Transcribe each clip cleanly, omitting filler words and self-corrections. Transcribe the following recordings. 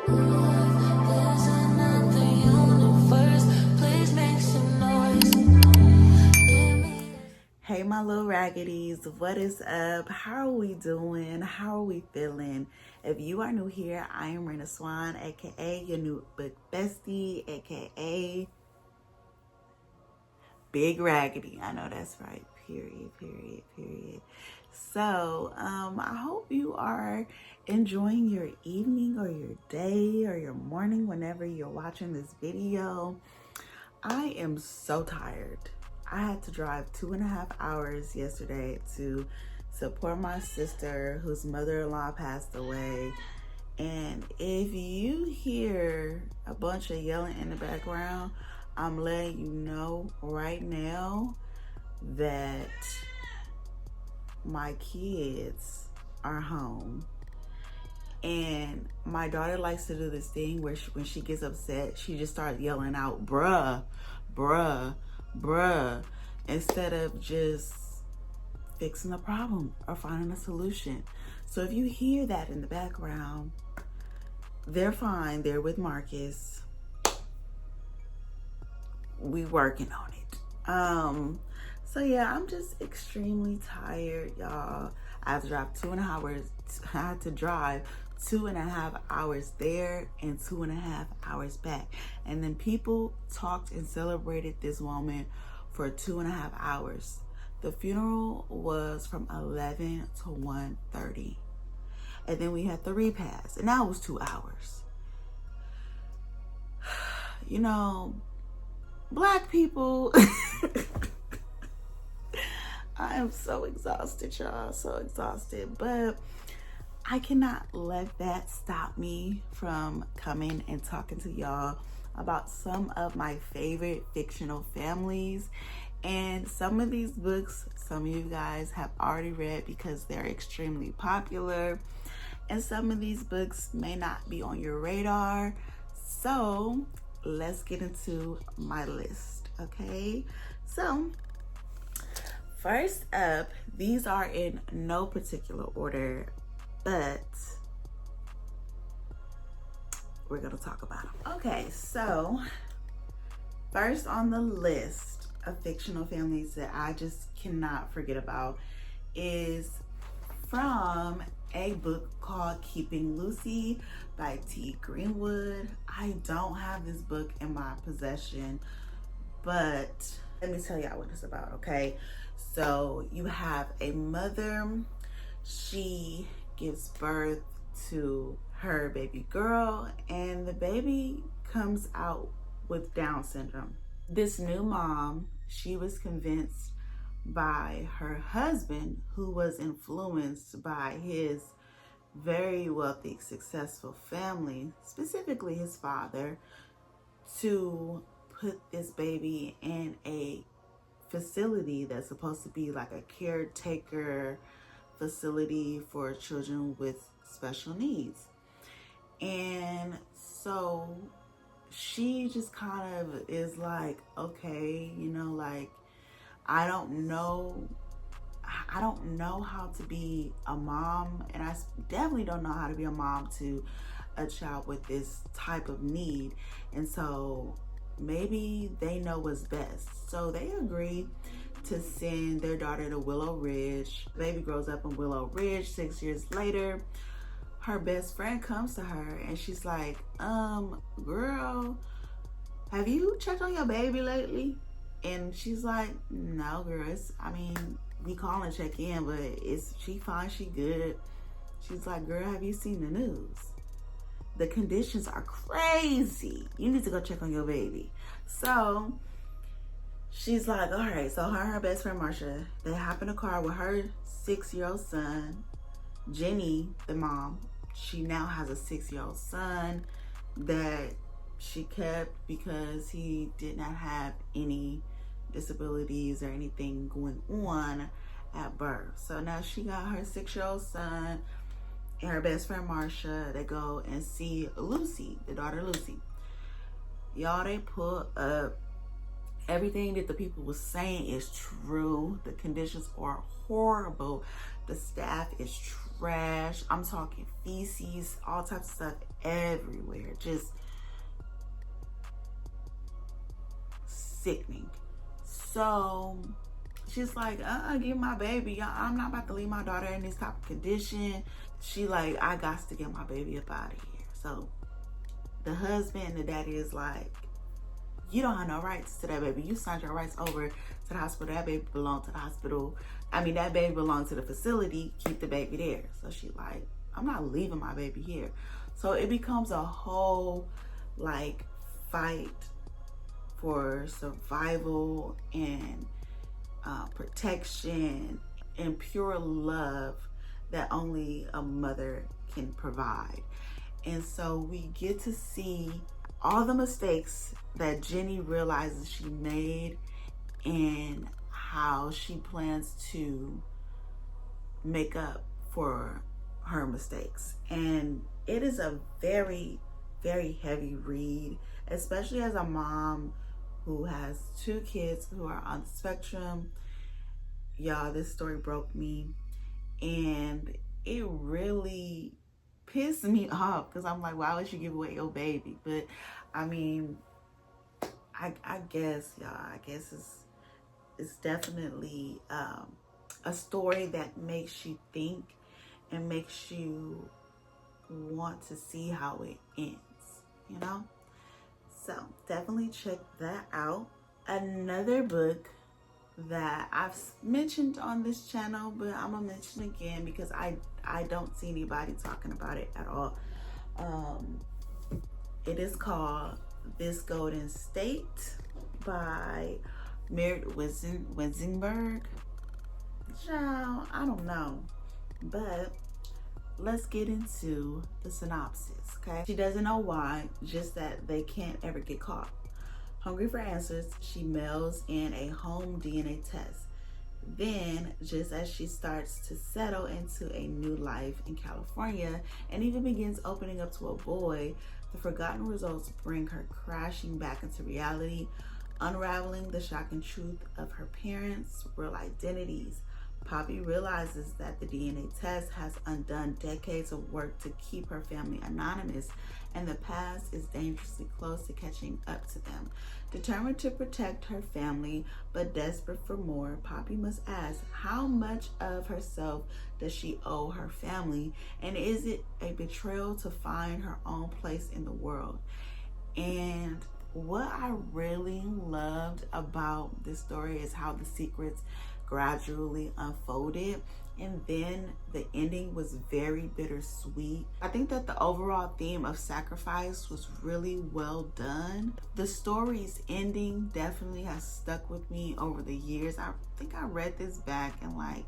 There's another universe. Please make some noise. Hey my little raggeties, what is up? How are we doing? How are we feeling? If you are new here, I am Rena Swan, aka your new book bestie, aka Big Raggedy. I know that's right. Period. So, I hope you are enjoying your evening or your day or your morning whenever you're watching this video. I am so tired. I had to drive 2.5 hours yesterday to support my sister whose mother-in-law passed away. And if you hear a bunch of yelling in the background, I'm letting you know right now that my kids are home. And my daughter likes to do this thing where when she gets upset, she just starts yelling out, bruh, bruh, bruh, instead of just fixing the problem or finding a solution. So if you hear that in the background, they're fine. They're with Marcus. We working on it. So yeah, I'm just extremely tired, y'all. I had to drive 2.5 hours. I had to drive 2.5 hours there and 2.5 hours back. And then people talked and celebrated this moment for 2.5 hours. The funeral was from 11 to 1:30. And then we had the repast, and that was 2 hours. You know, Black people, I am so exhausted, y'all, so exhausted. But I cannot let that stop me from coming and talking to y'all about some of my favorite fictional families. And some of these books, some of you guys have already read because they're extremely popular. And some of these books may not be on your radar. So let's get into my list, okay? So first up, these are in no particular order, but we're gonna talk about them. Okay, so first on the list of fictional families that I just cannot forget about is from a book called Keeping Lucy by T. Greenwood. I don't have this book in my possession, but let me tell y'all what it's about, okay? So you have a mother. She gives birth to her baby girl, and the baby comes out with Down syndrome. This new mom, she was convinced by her husband, who was influenced by his very wealthy, successful family, specifically his father, to put this baby in a facility that's supposed to be like a caretaker facility for children with special needs. And so she just kind of is like, okay, you know, like, I don't know how to be a mom, and I definitely don't know how to be a mom to a child with this type of need. And so maybe they know what's best. So they agree to send their daughter to Willow Ridge. The baby grows up in Willow Ridge. 6 years later, her best friend comes to her and she's like, girl, have you checked on your baby lately? And she's like, no, girl, we call and check in, but she fine, she good. She's like, girl, have you seen the news? The conditions are crazy. You need to go check on your baby. So she's like, all right. So her and her best friend, Marsha, they hop in a car with her 6-year-old son. Jenny, the mom, she now has a 6-year-old son that she kept because he did not have any disabilities or anything going on at birth. So now she got her 6-year-old son and her best friend Marsha. They go and see Lucy, the daughter Lucy. Y'all, they pull up. Everything that the people was saying is true. The conditions are horrible. The staff is trash. I'm talking feces, all types of stuff everywhere. Just sickening. So she's like, give my baby. I'm not about to leave my daughter in this type of condition. She like, I got to get my baby up out of here. So the husband, the daddy is like, you don't have no rights to that baby. You signed your rights over to the hospital. That baby belonged to the hospital. I mean, that baby belonged to the facility. Keep the baby there. So she like, I'm not leaving my baby here. So it becomes a whole like fight for survival and protection and pure love that only a mother can provide. And so we get to see all the mistakes that Jenny realizes she made and how she plans to make up for her mistakes. And it is a very, very heavy read, especially as a mom who has 2 kids who are on the spectrum. Y'all, this story broke me, and it really pissed me off because I'm like, why would you give away your baby? But I mean, I guess, y'all, I guess it's definitely a story that makes you think and makes you want to see how it ends, you know? So definitely check that out. Another book that I've mentioned on this channel, but I'm gonna mention again because I don't see anybody talking about it at all. It is called This Golden State by Merritt Wesingberg. Child, I don't know, but let's get into the synopsis, okay? She doesn't know why, just that they can't ever get caught. Hungry for answers, she mails in a home DNA test. Then, just as she starts to settle into a new life in California and even begins opening up to a boy, the forgotten results bring her crashing back into reality, unraveling the shocking truth of her parents' real identities. Poppy realizes that the DNA test has undone decades of work to keep her family anonymous, and the past is dangerously close to catching up to them. Determined to protect her family, but desperate for more, Poppy must ask, how much of herself does she owe her family? And is it a betrayal to find her own place in the world? And what I really loved about this story is how the secrets gradually unfolded, and then the ending was very bittersweet. I think that the overall theme of sacrifice was really well done. The story's ending definitely has stuck with me over the years. I think I read this back in like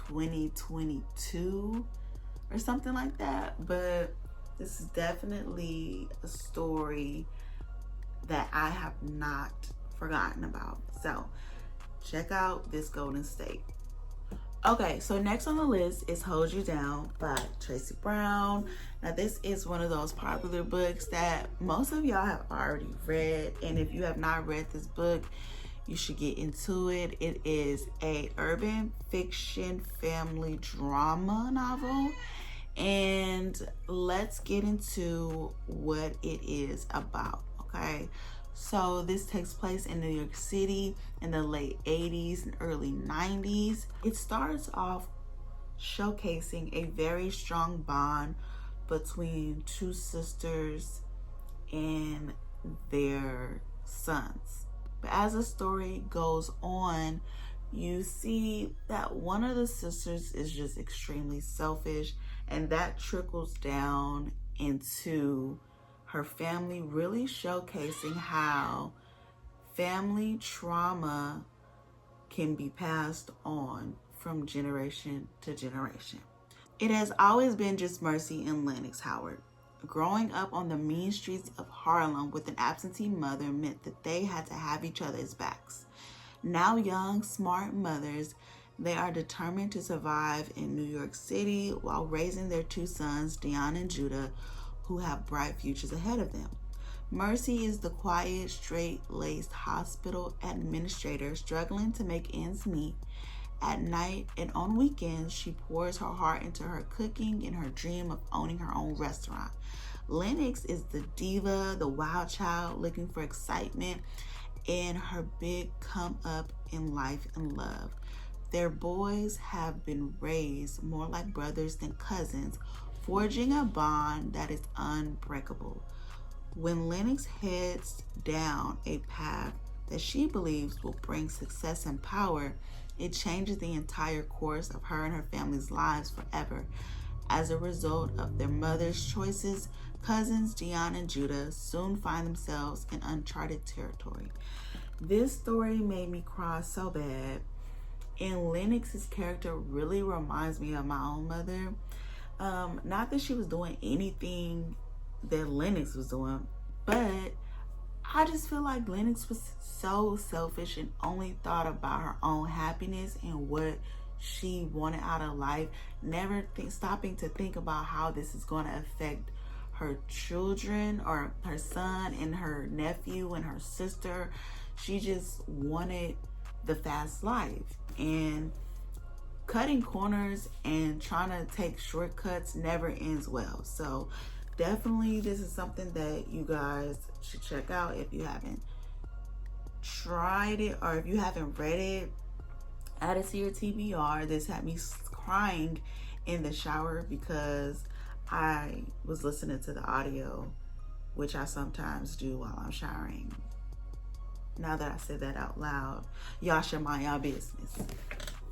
2022 or something like that, but this is definitely a story that I have not forgotten about. So check out This Golden State. Okay, so next on the list is Hold You Down by Tracy Brown. Now this is one of those popular books that most of y'all have already read, and if you have not read this book, you should get into it. It is a urban fiction family drama novel, and let's get into what it is about, okay? So this takes place in New York City in the late 80s and early 90s. It starts off showcasing a very strong bond between 2 sisters and their sons. But as the story goes on, you see that one of the sisters is just extremely selfish, and that trickles down into her family, really showcasing how family trauma can be passed on from generation to generation. It has always been just Mercy and Lennox Howard. Growing up on the mean streets of Harlem with an absentee mother meant that they had to have each other's backs. Now young, smart mothers, they are determined to survive in New York City while raising their 2 sons, Dion and Judah, who have bright futures ahead of them. Mercy is the quiet, straight-laced hospital administrator struggling to make ends meet At night and on weekends, she pours her heart into her cooking and her dream of owning her own restaurant. Lennox is the diva, the wild child looking for excitement and her big come up in life and love. Their boys have been raised more like brothers than cousins, forging a bond that is unbreakable. When Lennox heads down a path that she believes will bring success and power, it changes the entire course of her and her family's lives forever. As a result of their mother's choices, cousins Dion and Judah soon find themselves in uncharted territory. This story made me cry so bad, and Lennox's character really reminds me of my own mother. Not that she was doing anything that Lennox was doing, but I just feel like Lennox was so selfish and only thought about her own happiness and what she wanted out of life, never stopping to think about how this is going to affect her children or her son and her nephew and her sister. She just wanted the fast life, and cutting corners and trying to take shortcuts never ends well. So definitely this is something that you guys should check out if you haven't tried it or if you haven't read it. Add it to your TBR. This had me crying in the shower because I was listening to the audio, which I sometimes do while I'm showering. Now that I said that out loud, y'all should mind y'all business.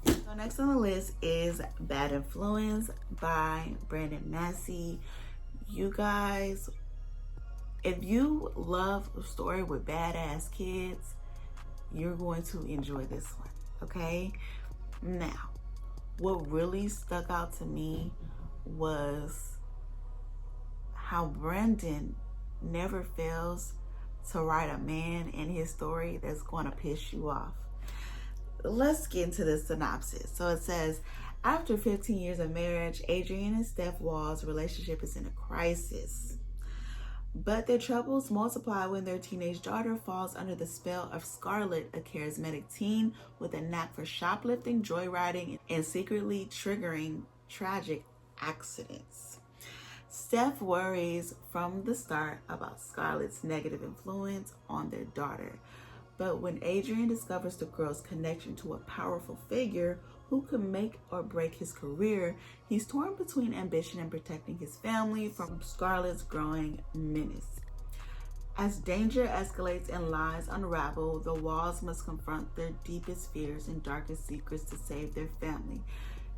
So next on the list is Bad Influence by Brandon Massey. You guys, if you love a story with badass kids, you're going to enjoy this one, okay? Now, what really stuck out to me was how Brandon never fails to write a man in his story that's going to piss you off. Let's get into the synopsis. So it says, after 15 years of marriage, Adrian and Steph Wall's relationship is in a crisis. But their troubles multiply when their teenage daughter falls under the spell of Scarlett, a charismatic teen with a knack for shoplifting, joyriding, and secretly triggering tragic accidents. Steph worries from the start about Scarlett's negative influence on their daughter. But when Adrian discovers the girl's connection to a powerful figure who could make or break his career, he's torn between ambition and protecting his family from Scarlett's growing menace. As danger escalates and lies unravel, the Walls must confront their deepest fears and darkest secrets to save their family.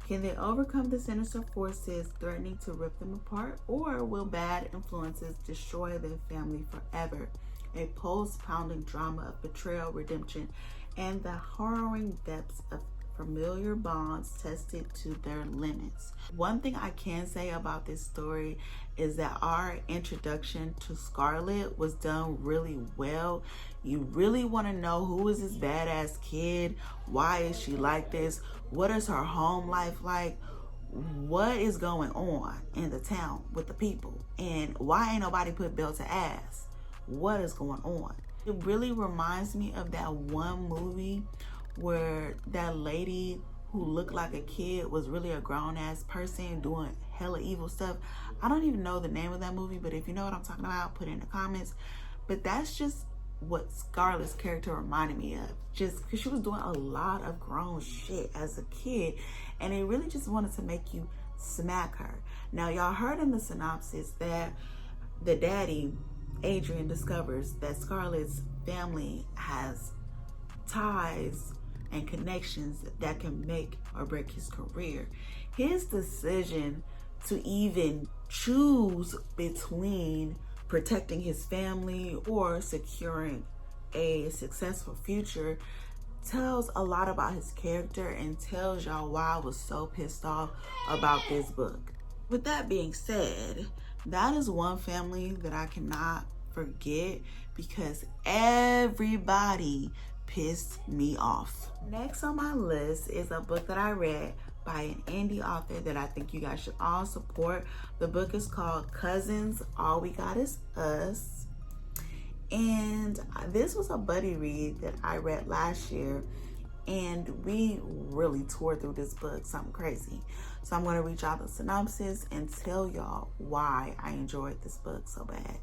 Can they overcome the sinister forces threatening to rip them apart, or will bad influences destroy their family forever? A pulse-pounding drama of betrayal, redemption, and the harrowing depths of familiar bonds tested to their limits. One thing I can say about this story is that our introduction to Scarlett was done really well. You really want to know, who is this badass kid? Why is she like this? What is her home life like? What is going on in the town with the people? And why ain't nobody put belt to ass? What is going on? It really reminds me of that one movie where that lady who looked like a kid was really a grown-ass person doing hella evil stuff. I don't even know the name of that movie, but if you know what I'm talking about, put it in the comments. But that's just what Scarlett's character reminded me of, just because she was doing a lot of grown shit as a kid, and it really just wanted to make you smack her. Now, y'all heard in the synopsis that the daddy, Adrian, discovers that Scarlett's family has ties and connections that can make or break his career. His decision to even choose between protecting his family or securing a successful future tells a lot about his character and tells y'all why I was so pissed off about this book. With that being said, that is one family that I cannot forget because everybody pissed me off. Next on my list is a book that I read by an indie author that I think you guys should all support. The book is called Cousins, All We Got Is Us. And this was a buddy read that I read last year. And we really tore through this book, something crazy. So I'm going to read y'all the synopsis and tell y'all why I enjoyed this book so bad.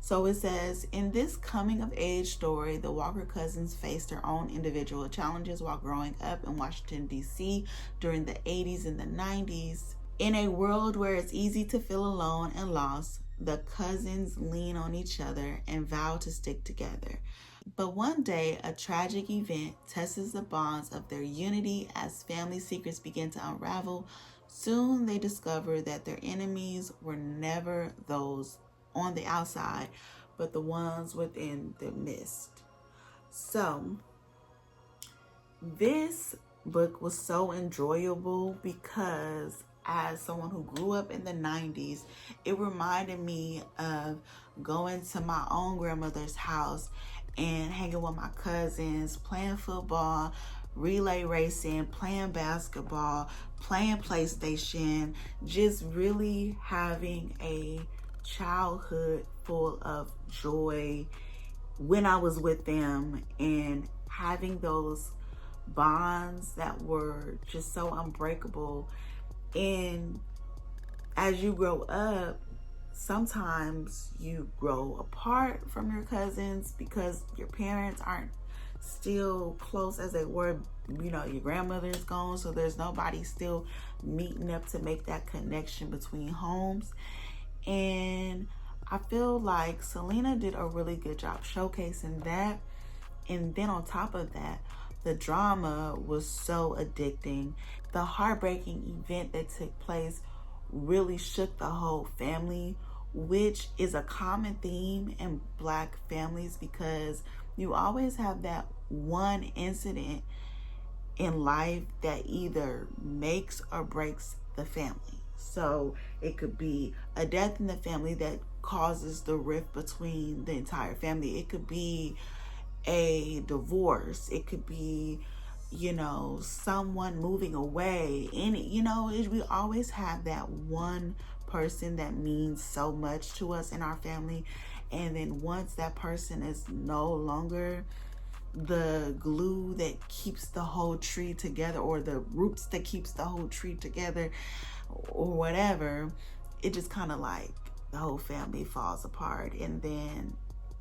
So it says, in this coming of age story, the Walker cousins faced their own individual challenges while growing up in Washington, D.C. during the 80s and the 90s. In a world where it's easy to feel alone and lost, the cousins lean on each other and vow to stick together. But one day, a tragic event tests the bonds of their unity as family secrets begin to unravel. Soon they discover that their enemies were never those on the outside, but the ones within the midst. So, this book was so enjoyable because as someone who grew up in the 90s, it reminded me of going to my own grandmother's house and hanging with my cousins, playing football, relay racing, playing basketball, playing PlayStation, just really having a childhood full of joy when I was with them, and having those bonds that were just so unbreakable. And as you grow up, sometimes you grow apart from your cousins because your parents aren't still close as they were. You know, your grandmother is gone, so there's nobody still meeting up to make that connection between homes. And I feel like Selena did a really good job showcasing that. And then on top of that, the drama was so addicting. The heartbreaking event that took place really shook the whole family, which is a common theme in Black families, because you always have that one incident in life that either makes or breaks the family. So it could be a death in the family that causes the rift between the entire family. It could be a divorce. It could be, you know, someone moving away. We always have that one person that means so much to us in our family. And then once that person is no longer the glue that keeps the whole tree together, or the roots that keeps the whole tree together, or whatever, it just kind of like the whole family falls apart, and then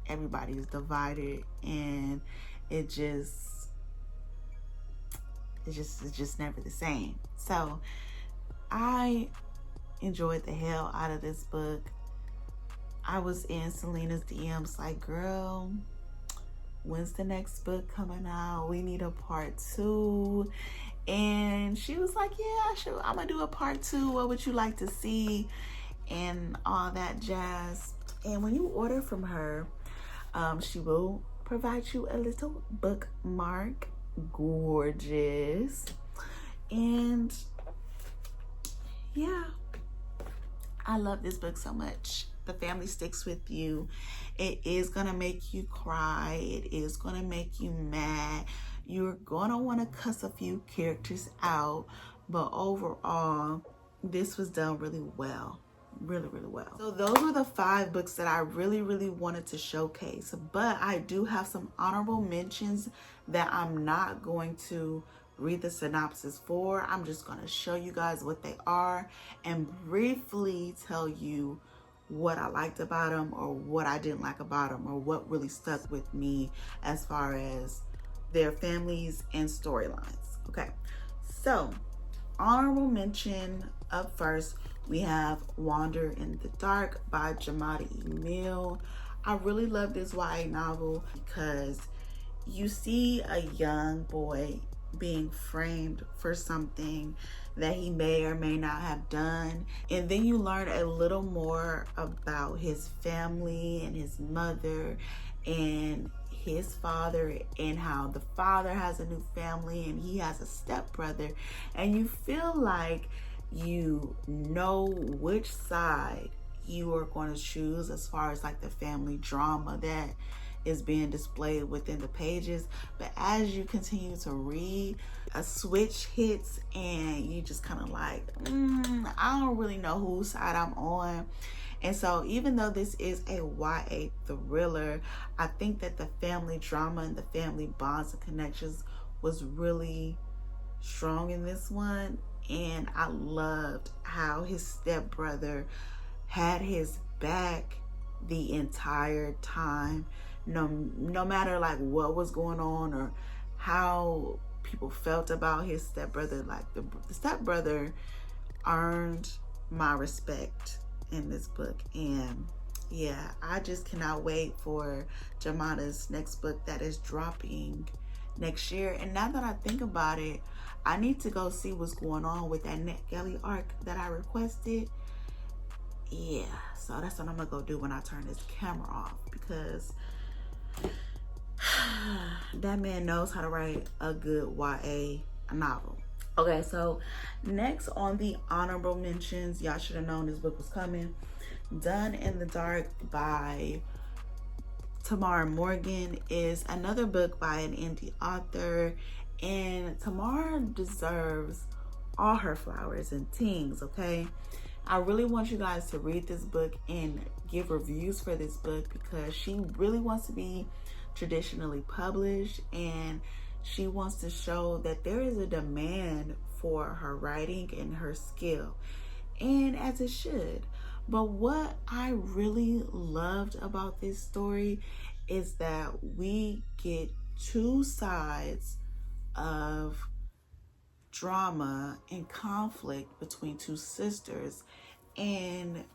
everybody's divided, and it's just never the same. So I enjoyed the hell out of this book. I was in Selena's DMs like, girl, when's the next book coming out? We need a part 2. And she was like, yeah, sure, I'm gonna do a part 2. What would you like to see? And all that jazz. And when you order from her, she will provide you a little bookmark. Gorgeous. And yeah, I love this book so much. The family sticks with you. It is gonna make you cry. It is gonna make you mad. You're gonna want to cuss a few characters out, but overall, this was done really well. Really, really well. So those were the 5 books that I really, really wanted to showcase. But I do have some honorable mentions that I'm not going to read the synopsis for. I'm just going to show you guys what they are and briefly tell you what I liked about them, or what I didn't like about them, or what really stuck with me as far as their families and storylines. Okay, so honorable mention up first, we have Wander in the Dark by Jamadi Emil. I really love this YA novel because you see a young boy being framed for something that he may or may not have done, and then you learn a little more about his family and his mother and his father, and how the father has a new family and he has a stepbrother, and you feel like you know which side you are going to choose as far as like the family drama that is being displayed within the pages. But as you continue to read, a switch hits and you just kind of like, I don't really know whose side I'm on. And so even though this is a YA thriller, I think that the family drama and the family bonds and connections was really strong in this one, and I loved how his stepbrother had his back the entire time. No matter like what was going on or how people felt about his stepbrother, like the stepbrother earned my respect in this book. And yeah, I just cannot wait for Jamada's next book that is dropping next year. And now that I think about it, I need to go see what's going on with that NetGalley arc that I requested. Yeah, so that's what I'm gonna go do when I turn this camera off, because that man knows how to write a good YA novel. Okay, so next on the honorable mentions, y'all should have known this book was coming. Done in the Dark by Tamara Morgan is another book by an indie author, and Tamara deserves all her flowers and tings, okay? I really want you guys to read this book and give reviews for this book, because she really wants to be traditionally published, and she wants to show that there is a demand for her writing and her skill, and as it should. But what I really loved about this story is that we get two sides of drama and conflict between two sisters, and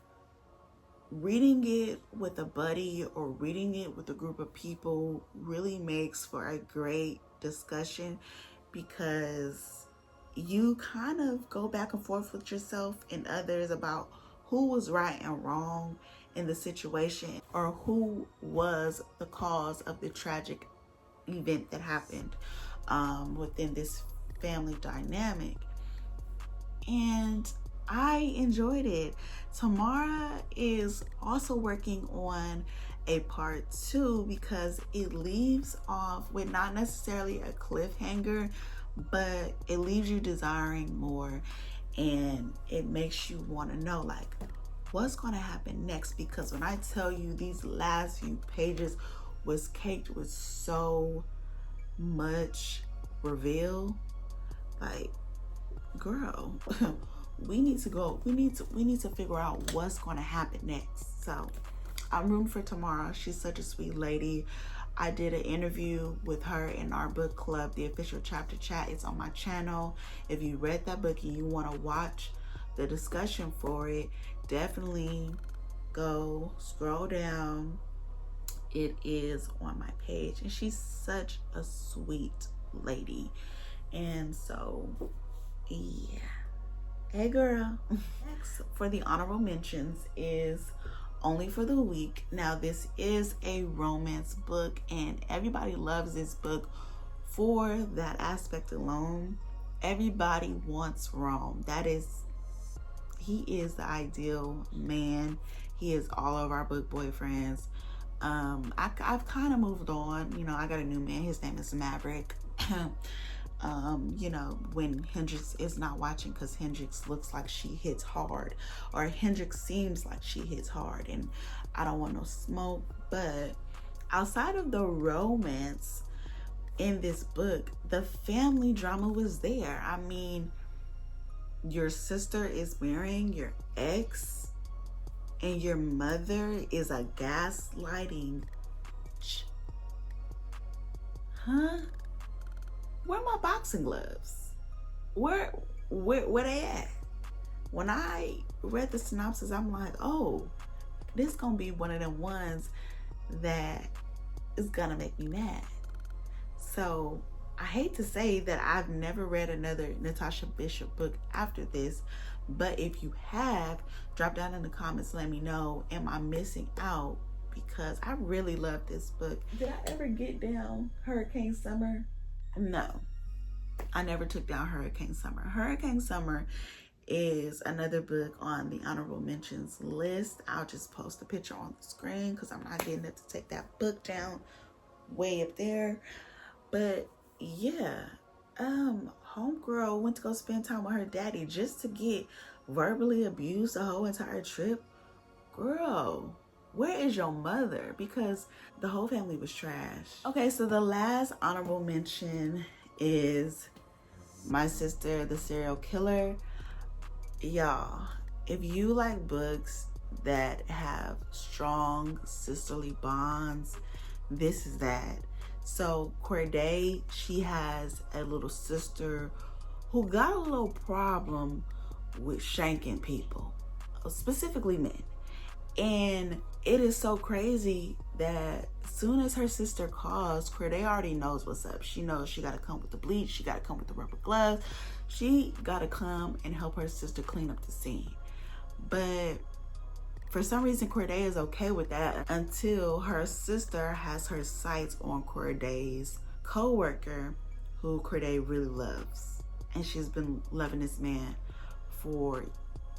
reading it with a buddy or reading it with a group of people really makes for a great discussion, because you kind of go back and forth with yourself and others about who was right and wrong in the situation, or who was the cause of the tragic event that happened within this family dynamic. And I enjoyed it. Tamara is also working on a part 2, because it leaves off with not necessarily a cliffhanger, but it leaves you desiring more, and it makes you want to know like what's going to happen next. Because when I tell you, these last few pages was caked with so much reveal, like, girl, we need to figure out what's going to happen next. So I'm rooting for Tamara. She's such a sweet lady. I did an interview with her in our book club, the official chapter chat. It's on my channel. If you read that book and you want to watch the discussion for it, definitely go scroll down. It is on my page, and she's such a sweet lady. And so yeah, hey girl. Next for the honorable mentions is Only for the Weak. Now this is a romance book, and everybody loves this book for that aspect alone. Everybody wants Rome. He is the ideal man. He is all of our book boyfriends. I've kind of moved on. You know, I got a new man. His name is Maverick. You know, when Hendrix is not watching, because Hendrix looks like she hits hard, or Hendrix seems like she hits hard, and I don't want no smoke. But outside of the romance in this book, the family drama was there. I mean, your sister is marrying your ex, and your mother is a gaslighting huh? Where are my boxing gloves? Where they at? When I read the synopsis, I'm like, oh, this gonna be one of them ones that is gonna make me mad. So I hate to say that I've never read another Natasha Bishop book after this, but if you have, drop down in the comments, let me know, am I missing out? Because I really love this book. Did I ever get down Hurricane Summer? No, I never took down Hurricane Summer. Hurricane Summer is another book on the honorable mentions list. I'll just post a picture on the screen because I'm not getting it to take that book down way up there. But yeah, homegirl went to go spend time with her daddy just to get verbally abused the whole entire trip. Girl, where is your mother? Because the whole family was trash. Okay, so the last honorable mention is My Sister, the Serial Killer. Y'all, if you like books that have strong sisterly bonds, this is that. So Corday, she has a little sister who got a little problem with shanking people, specifically men. And it is so crazy that as soon as her sister calls, Corday already knows what's up. She knows she gotta come with the bleach, she gotta come with the rubber gloves, she gotta come and help her sister clean up the scene. But for some reason, Corday is okay with that until her sister has her sights on Corday's co-worker, who Corday really loves. And she's been loving this man for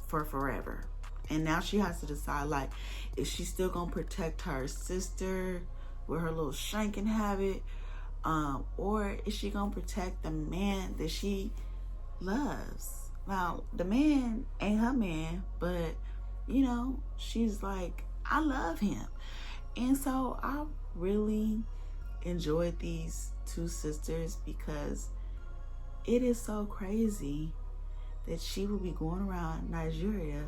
forever. And now she has to decide, like, is she still gonna protect her sister with her little shanking habit? Or is she gonna protect the man that she loves? Now, the man ain't her man, but you know, she's like, I love him. And so I really enjoyed these two sisters because it is so crazy that she will be going around Nigeria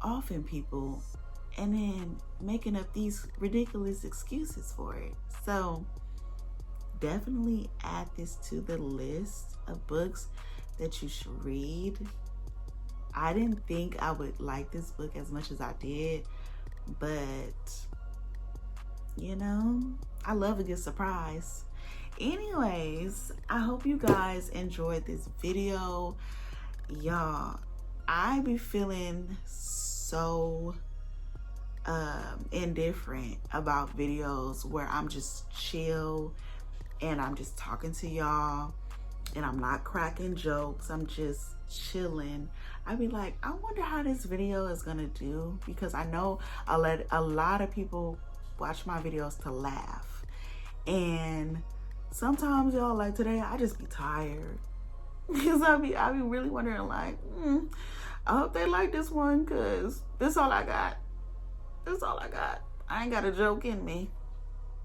offing people and then making up these ridiculous excuses for it. So definitely add this to the list of books that you should read. I didn't think I would like this book as much as I did, but you know, I love a good surprise. Anyways, I hope you guys enjoyed this video. Y'all, I be feeling so indifferent about videos where I'm just chill and I'm just talking to y'all and I'm not cracking jokes, I'm just chilling. I'd be like, I wonder how this video is gonna do, because I know I let a lot of people watch my videos to laugh, and sometimes, y'all, like today I just be tired because I be really wondering, like, I hope they like this one, because this all I got. That's all I got. I ain't got a joke in me.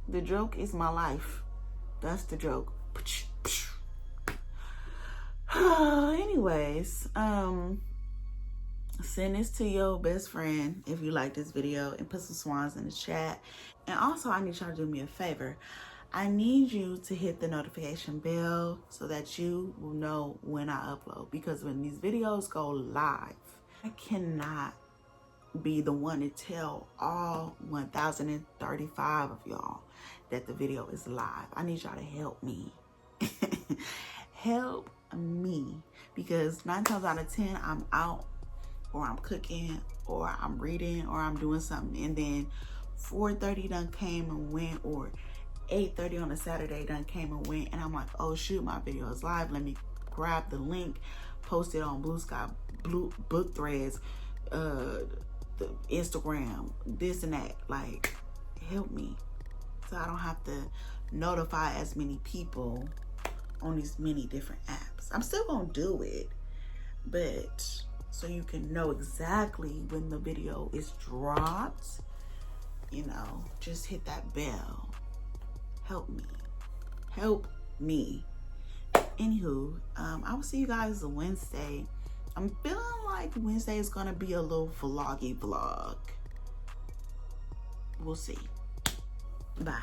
The joke is my life. That's the joke. Anyways, send this to your best friend if you like this video, and put some swans in the chat. And also, I need y'all to do me a favor. I need you to hit the notification bell so that you will know when I upload, because when these videos go live, I cannot be the one to tell all 1,035 of y'all that the video is live. I need y'all to help me. Help me, because 9 times out of 10 I'm out, or I'm cooking, or I'm reading, or I'm doing something, and then 4:30 done came and went, or 8:30 on a Saturday done came and went, and I'm like, oh shoot, my video is live, let me grab the link, post it on Blue Sky, Book Threads, the Instagram, this and that. Like, help me so I don't have to notify as many people on these many different apps. I'm still gonna do it, but so you can know exactly when the video is dropped, you know, just hit that bell. Help me. Help me. Anywho, I will see you guys on Wednesday. I'm feeling like Wednesday is gonna be a little vloggy vlog. We'll see. Bye.